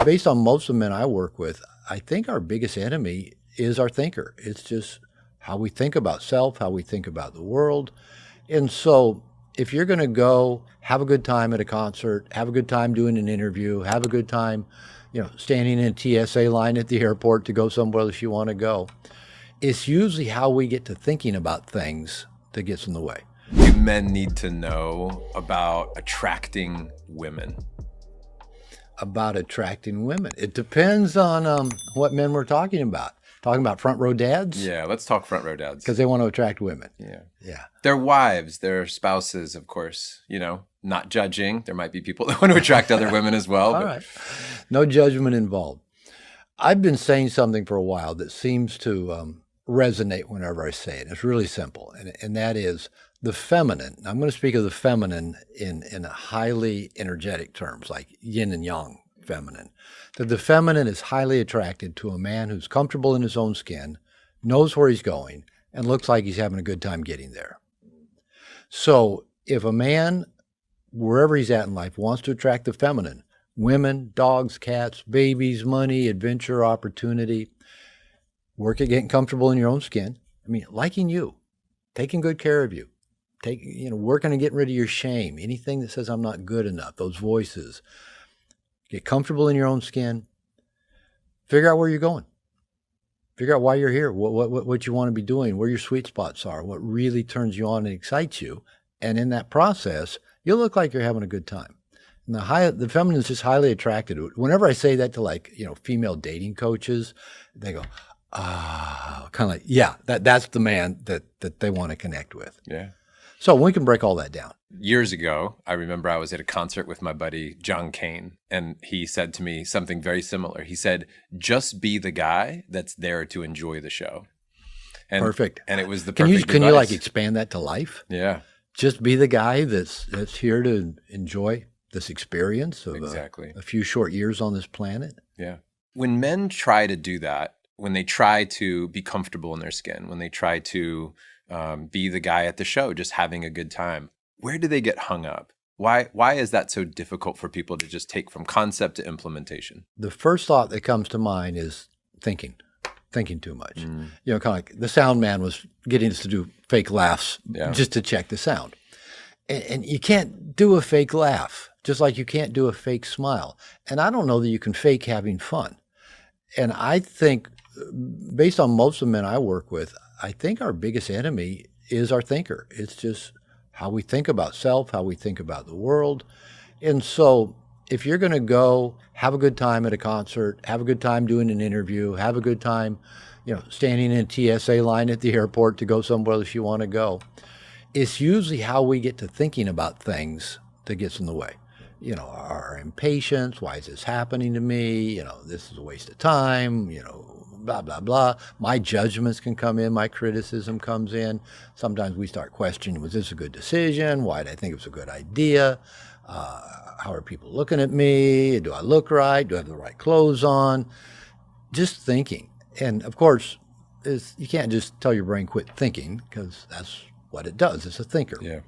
based on most of the men I work with, I think our biggest enemy is our thinker. It's just how we think about self, how we think about the world. And so if you're going to go have a good time at a concert, have a good time doing an interview, have a good time, standing in a TSA line at the airport to go somewhere else you want to go, it's usually how we get to thinking about things that gets in the way. Do men need to know about attracting women? About attracting women. It depends on what men we're talking about. Talking about front row dads? Yeah, let's talk front row dads. Because they want to attract women. Yeah. Their wives, their spouses, of course, not judging. There might be people that want to attract other women as well. All right. No judgment involved. I've been saying something for a while that seems to resonate whenever I say it. It's really simple, and that is the feminine. I'm going to speak of the feminine in highly energetic terms, like yin and yang feminine. That the feminine is highly attracted to a man who's comfortable in his own skin, knows where he's going, and looks like he's having a good time getting there. So if a man, wherever he's at in life, wants to attract the feminine, women, dogs, cats, babies, money, adventure, opportunity, work at getting comfortable in your own skin. Liking you, taking good care of you, working on getting rid of your shame, anything that says I'm not good enough, those voices. Get comfortable in your own skin. Figure out where you're going. Figure out why you're here, what you want to be doing, where your sweet spots are, what really turns you on and excites you. And in that process, you'll look like you're having a good time. And the feminine is just highly attracted to it. Whenever I say that to female dating coaches, they go, kind of like, yeah, that's the man that they want to connect with. Yeah. So we can break all that down. Years ago, I remember I was at a concert with my buddy, John Kane, and he said to me something very similar. He said, just be the guy that's there to enjoy the show. And, perfect. And it was the perfect Can advice. you expand that to life? Yeah. Just be the guy that's here to enjoy this experience of exactly. a few short years on this planet. Yeah. When men try to do that, when they try to be comfortable in their skin, when they try to be the guy at the show, just having a good time, where do they get hung up? Why is that so difficult for people to just take from concept to implementation? The first thought that comes to mind is thinking too much. Kind of like the sound man was getting us to do fake laughs just to check the sound. And you can't do a fake laugh, just like you can't do a fake smile. And I don't know that you can fake having fun. And I think, based on most of the men I work with, I think our biggest enemy is our thinker. It's just how we think about self, how we think about the world. And so if you're going to go have a good time at a concert, have a good time doing an interview, have a good time, standing in a TSA line at the airport to go somewhere else you want to go, it's usually how we get to thinking about things that gets in the way. Our impatience, why is this happening to me? This is a waste of time, blah, blah, blah. My judgments can come in, my criticism comes in. Sometimes we start questioning, was this a good decision? Why did I think it was a good idea? How are people looking at me? Do I look right? Do I have the right clothes on? Just thinking. And of course, you can't just tell your brain quit thinking, because that's what it does. It's a thinker. Yeah.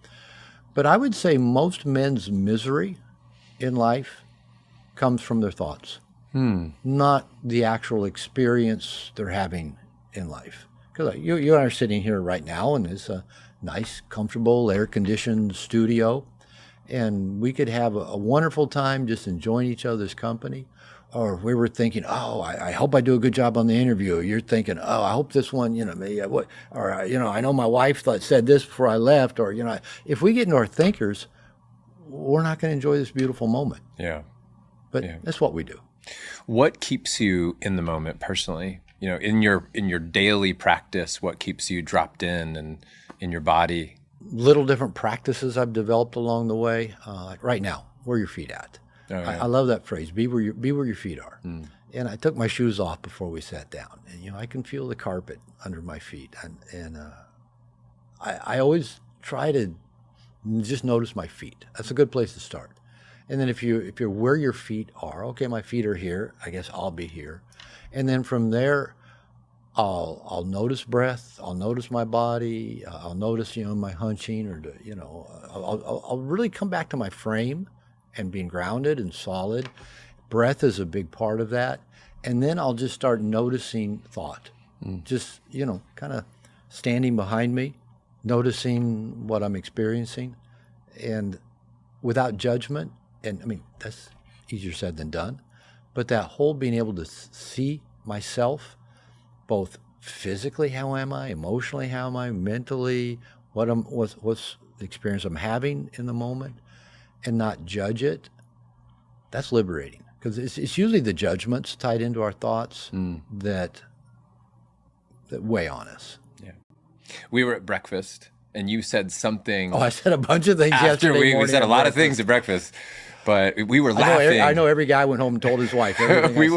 But I would say most men's misery in life comes from their thoughts. Not the actual experience they're having in life. Because you and I are sitting here right now, and it's a nice, comfortable, air-conditioned studio, and we could have a wonderful time just enjoying each other's company. Or we were thinking, I hope I do a good job on the interview. You're thinking, I hope this one, I know my wife said this before I left. Or, if we get into our thinkers, we're not going to enjoy this beautiful moment. Yeah. But that's what we do. What keeps you in the moment personally? In your daily practice, what keeps you dropped in your body? Little different practices I've developed along the way. Like right now, where are your feet at? Oh, yeah. I love that phrase. Be where your feet are. And I took my shoes off before we sat down, and I can feel the carpet under my feet. And I always try to just notice my feet. That's a good place to start. And then if you're where your feet are, okay, my feet are here, I guess I'll be here. And then from there, I'll notice breath, I'll notice my body, I'll notice, my hunching, or, I'll really come back to my frame and being grounded and solid. Breath is a big part of that. And then I'll just start noticing thought. Just, kind of standing behind me, noticing what I'm experiencing, and without judgment. And I mean, that's easier said than done. But that whole being able to see myself, both physically, how am I, emotionally, how am I, mentally, what's the experience I'm having in the moment, and not judge it, that's liberating. Because it's usually the judgments tied into our thoughts that weigh on us. Yeah. We were at breakfast, and you said something. Oh, I said a bunch of things after yesterday morning. We said a lot of things at breakfast, but we were laughing. I know every guy went home and told his wife. we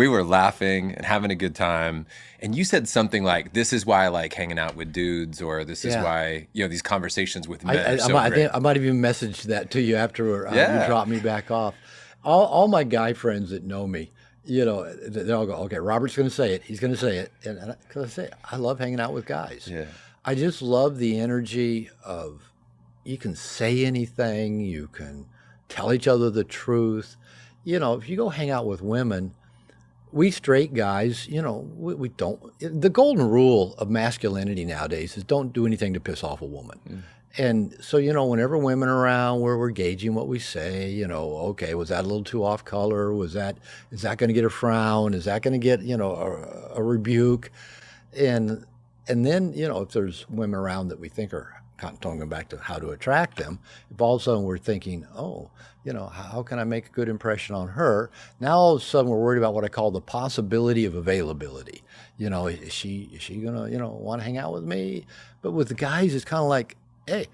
were laughing and having a good time. And you said something like, "This is why I like hanging out with dudes," or "This is why these conversations with men are so great." I might have even messaged that to you after you dropped me back off. All my guy friends that know me, they all go, "Okay, Robert's going to say it. He's going to say it." And because I love hanging out with guys. Yeah. I just love the energy of, you can say anything, you can tell each other the truth. If you go hang out with women, we straight guys, we don't. The golden rule of masculinity nowadays is don't do anything to piss off a woman. And so, whenever women are around, we're gauging what we say, okay, was that a little too off color? Is that going to get a frown? Is that going to get, a rebuke? And then, if there's women around that we think are kind of going back to how to attract them, if all of a sudden we're thinking, oh, how can I make a good impression on her? Now all of a sudden we're worried about what I call the possibility of availability. Is she going to, want to hang out with me? But with the guys, it's kind of like, hey,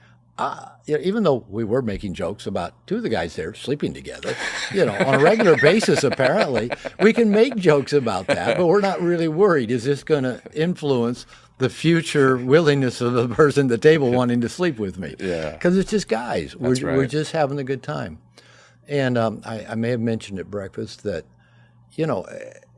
even though we were making jokes about two of the guys there sleeping together, on a regular basis, apparently, we can make jokes about that, but we're not really worried. Is this going to influence the future willingness of the person at the table wanting to sleep with me? Yeah. Because it's just guys. That's right. We're just having a good time. And I may have mentioned at breakfast that,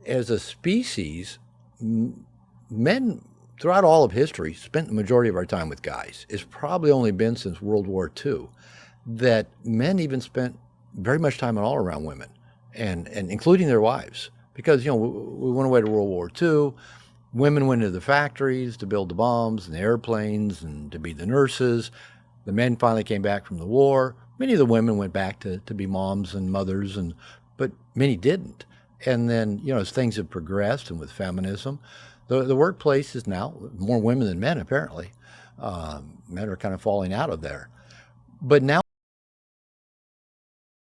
as a species, men throughout all of history spent the majority of our time with guys. It's probably only been since World War II that men even spent very much time at all around women, and including their wives. Because, we went away to World War II. Women went into the factories to build the bombs and the airplanes and to be the nurses. The men finally came back from the war. Many of the women went back to be moms and mothers, but many didn't. And then, as things have progressed and with feminism, the workplace is now more women than men, apparently. Men are kind of falling out of there. But now